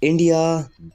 India,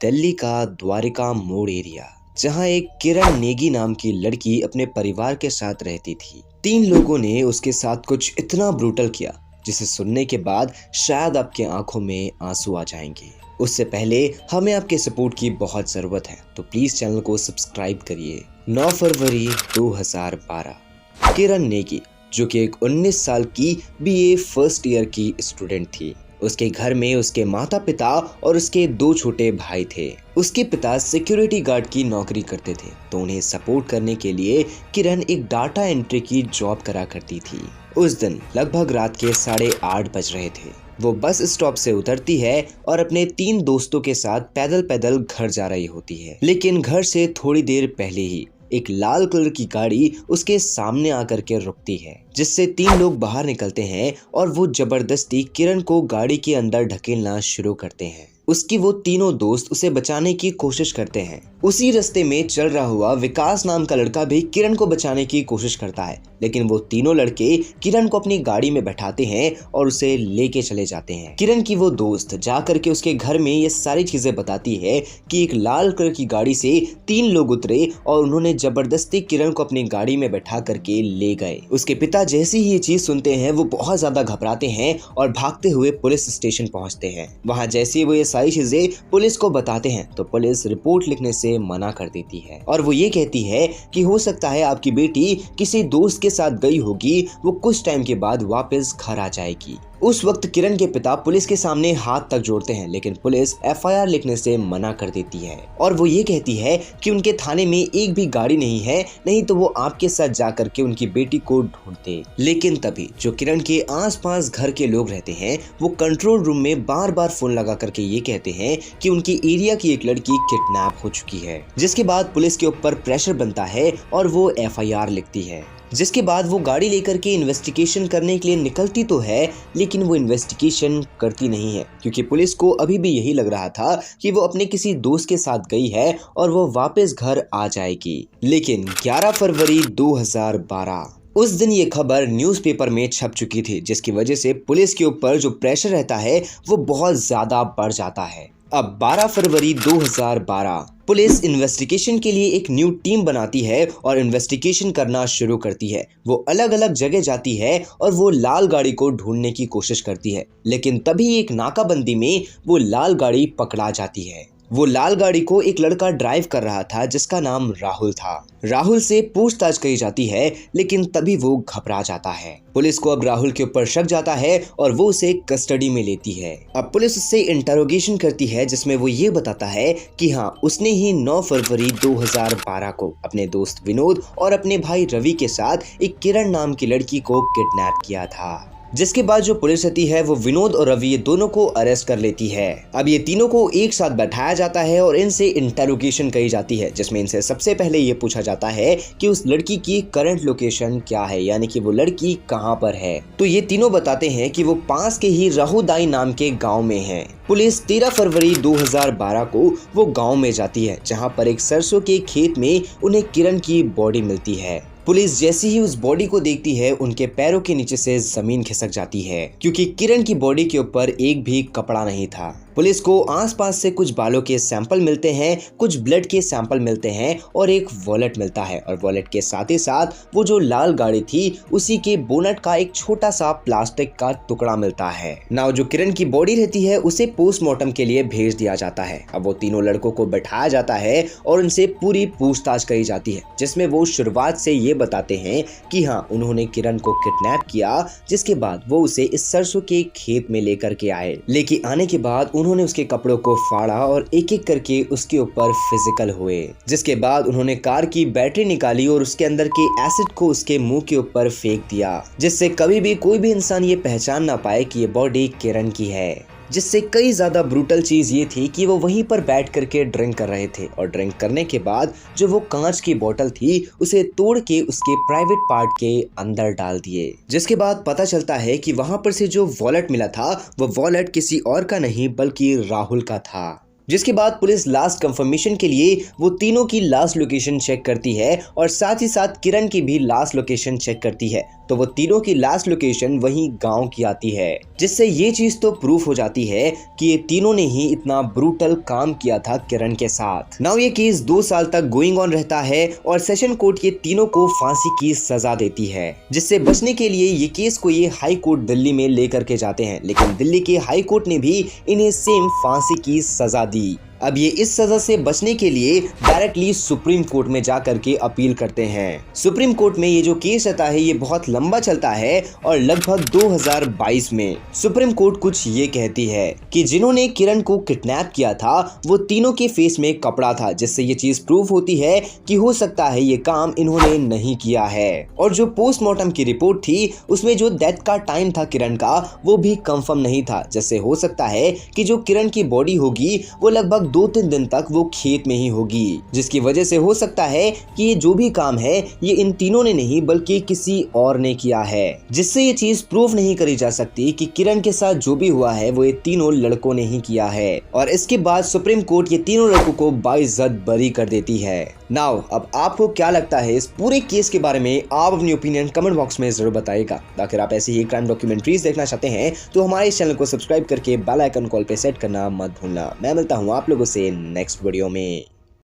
Delhi का द्वारिका मोड़ area, जहां एक किरण नेगी नाम की लड़की अपने परिवार के साथ रहती थी। 3 लोगों ने उसके साथ कुछ इतना ब्रूटल किया जिसे सुनने के बाद शायद आपकी आंखों में आंसू आ जाएंगे। उससे पहले हमें आपके सपोर्ट की बहुत जरूरत है, तो प्लीज चैनल को सब्सक्राइब करिए। 9 फरवरी 2012, किरण नेगी, जो कि एक 19 साल की बीए फर्स्ट ईयर की स्टूडेंट थी। उसके घर में उसके माता पिता और उसके 2 छोटे भाई थे। उसके पिता सिक्योरिटी गार्ड की नौकरी करते थे, तो उन्हें सपोर्ट करने के लिए किरण एक डाटा एंट्री की जॉब करा करती थी। उस दिन लगभग रात के 8:30 बज रहे थे। वो बस स्टॉप से उतरती है और अपने 3 दोस्तों के साथ पैदल पैदल घर जा रही होती है। लेकिन घर से थोड़ी देर पहले ही एक लाल कलर की गाड़ी उसके सामने आकर के रुकती है, जिससे 3 लोग बाहर निकलते हैं और वो जबरदस्ती किरण को गाड़ी के अंदर ढकेलना शुरू करते हैं। उसकी वो तीनों दोस्त उसे बचाने की कोशिश करते हैं। उसी रास्ते में चल रहा हुआ विकास नाम का लड़का भी किरण को बचाने की कोशिश करता है, लेकिन वो तीनों लड़के किरण को अपनी गाड़ी में बैठाते हैं और उसे लेके चले जाते हैं। किरण की वो दोस्त जा करके उसके घर में ये सारी चीजें बताती है कि एक लाल कलर की गाड़ी से 3 लोग उतरे और उन्होंने जबरदस्ती किरण को अपनी गाड़ी में बैठा करके ले गए। उसके पिता जैसे ही ये चीज सुनते हैं वो बहुत ज्यादा घबराते हैं और भागते हुए पुलिस स्टेशन पहुंचते हैं। वहां जैसे ही वो ये सारी चीजें पुलिस को बताते हैं तो पुलिस रिपोर्ट लिखने से मना कर देती है और वो ये कहती है कि हो सकता है आपकी बेटी किसी दोस्त के साथ गई होगी, वो कुछ टाइम के बाद वापस घर आ जाएगी। उस वक्त किरण के पिता पुलिस के सामने हाथ तक जोड़ते हैं, लेकिन पुलिस एफआईआर लिखने से मना कर देती है और वो ये कहती है कि उनके थाने में एक भी गाड़ी नहीं है, नहीं तो वो आपके साथ जाकर के उनकी बेटी को ढूंढते। लेकिन तभी जो किरण के आसपास घर के लोग रहते हैं वो कंट्रोल रूम में बार बार फोन लगा करके ये कहते हैं कि उनकी एरिया की एक लड़की किडनैप हो चुकी है, जिसके बाद पुलिस के ऊपर प्रेशर बनता है और वो एफआईआर लिखती है। जिसके बाद वो गाड़ी लेकर के इन्वेस्टिगेशन करने के लिए निकलती तो है, लेकिन वो इन्वेस्टिगेशन करती नहीं है, क्योंकि पुलिस को अभी भी यही लग रहा था कि वो अपने किसी दोस्त के साथ गई है और वो वापस घर आ जाएगी। लेकिन 11 फरवरी 2012 उस दिन ये खबर न्यूज़पेपर में छप चुकी थी, जिसकी वजह से पुलिस के ऊपर जो प्रेशर रहता है वो बहुत ज्यादा बढ़ जाता है। अब 12 फरवरी 2012 पुलिस इन्वेस्टिगेशन के लिए एक न्यू टीम बनाती है और इन्वेस्टिगेशन करना शुरू करती है। वो अलग अलग जगह जाती है और वो लाल गाड़ी को ढूंढने की कोशिश करती है, लेकिन तभी एक नाकाबंदी में वो लाल गाड़ी पकड़ा जाती है। वो लाल गाड़ी को एक लड़का ड्राइव कर रहा था जिसका नाम राहुल था। राहुल से पूछताछ की जाती है, लेकिन तभी वो घबरा जाता है। पुलिस को अब राहुल के ऊपर शक जाता है और वो उसे कस्टडी में लेती है। अब पुलिस उससे इंटरोगेशन करती है, जिसमें वो ये बताता है कि हाँ, उसने ही 9 फरवरी 2012 को अपने दोस्त विनोद और अपने भाई रवि के साथ एक किरण नाम की लड़की को किडनैप किया था। जिसके बाद जो पुलिस रहती है वो विनोद और रवि, ये दोनों को अरेस्ट कर लेती है। अब ये तीनों को एक साथ बैठाया जाता है और इनसे इंटरोगेशन की जाती है, जिसमें इनसे सबसे पहले ये पूछा जाता है कि उस लड़की की करंट लोकेशन क्या है, यानी कि वो लड़की कहाँ पर है। तो ये तीनों बताते हैं कि वो पास के ही रहुदाई नाम के गाँव में है। पुलिस 13 फरवरी 2012 को वो गाँव में जाती है, जहाँ पर एक सरसों के खेत में उन्हें किरण की बॉडी मिलती है। पुलिस जैसे ही उस बॉडी को देखती है, उनके पैरों के नीचे से जमीन खिसक जाती है, क्योंकि किरण की बॉडी के ऊपर एक भी कपड़ा नहीं था। पुलिस को आसपास से कुछ बालों के सैंपल मिलते हैं, कुछ ब्लड के सैंपल मिलते हैं और एक वॉलेट मिलता है, और वॉलेट के साथ ही साथ वो जो लाल गाड़ी थी उसी के बोनट का एक छोटा सा प्लास्टिक का टुकड़ा मिलता है। नाउ जो किरण की बॉडी रहती है उसे पोस्टमार्टम के लिए भेज दिया जाता है। अब वो तीनों लड़कों को बैठाया जाता है और उनसे पूरी पूछताछ की जाती है, जिसमें वो शुरुआत से ये बताते हैं कि हाँ, उन्होंने किरण को किडनैप किया, जिसके बाद वो उसे इस सरसों के खेत में लेकर के आए। लेके आने के बाद उन्होंने उसके कपड़ों को फाड़ा और एक एक करके उसके ऊपर फिजिकल हुए, जिसके बाद उन्होंने कार की बैटरी निकाली और उसके अंदर के एसिड को उसके मुंह के ऊपर फेंक दिया, जिससे कभी भी कोई भी इंसान ये पहचान ना पाए कि ये बॉडी किरण की है। जिससे कई ज्यादा ब्रूटल चीज ये थी कि वो वहीं पर बैठ करके ड्रिंक कर रहे थे और ड्रिंक करने के बाद जो वो कांच की बोतल थी उसे तोड़ के उसके प्राइवेट पार्ट के अंदर डाल दिए। जिसके बाद पता चलता है कि वहां पर से जो वॉलेट मिला था वो वॉलेट किसी और का नहीं बल्कि राहुल का था। जिसके बाद पुलिस लास्ट कंफर्मेशन के लिए वो तीनों की लास्ट लोकेशन चेक करती है और साथ ही साथ किरण की भी लास्ट लोकेशन चेक करती है। तो वो तीनों की लास्ट लोकेशन वही गांव की आती है, जिससे ये चीज तो प्रूफ हो जाती है कि ये तीनों ने ही इतना ब्रूटल काम किया था किरण के साथ। नाउ ये केस 2 साल तक गोइंग ऑन रहता है और सेशन कोर्ट ये तीनों को फांसी की सजा देती है, जिससे बचने के लिए ये केस को ये हाई कोर्ट दिल्ली में लेकर के जाते हैं, लेकिन दिल्ली के हाई कोर्ट ने भी इन्हें सेम फांसी की सजा दी। अब ये इस सजा से बचने के लिए डायरेक्टली सुप्रीम कोर्ट में जाकर के अपील करते हैं। सुप्रीम कोर्ट में ये जो केस रहता है ये बहुत लंबा चलता है और लगभग 2022 में सुप्रीम कोर्ट कुछ ये कहती है कि जिन्होंने किरण को किडनैप किया था वो तीनों के फेस में कपड़ा था, जिससे ये चीज प्रूफ होती है कि हो सकता है ये काम इन्होंने नहीं किया है। और जो पोस्टमार्टम की रिपोर्ट थी उसमें जो डेथ का टाइम था किरण का वो भी कंफर्म नहीं था, जिससे हो सकता है कि जो किरण की बॉडी होगी वो लगभग 2-3 दिन तक वो खेत में ही होगी, जिसकी वजह से हो सकता है कि ये जो भी काम है ये इन तीनों ने नहीं बल्कि किसी और ने किया है, जिससे ये चीज प्रूफ नहीं करी जा सकती कि किरण के साथ जो भी हुआ है वो ये तीनों लड़कों ने ही किया है। और इसके बाद सुप्रीम कोर्ट ये तीनों लड़कों को बाइज्जत बरी कर देती है। नाउ अब आपको क्या लगता है इस पूरे केस के बारे में? आप अपनी ओपिनियन कमेंट बॉक्स में जरूर बताइएगा। अगर आप ऐसी ही क्राइम डॉक्यूमेंट्रीज देखना चाहते हैं तो हमारे इस चैनल को सब्सक्राइब करके बेल आइकन कॉल पे सेट करना मत भूलना। मैं मिलता हूँ आप लोगों से नेक्स्ट वीडियो में।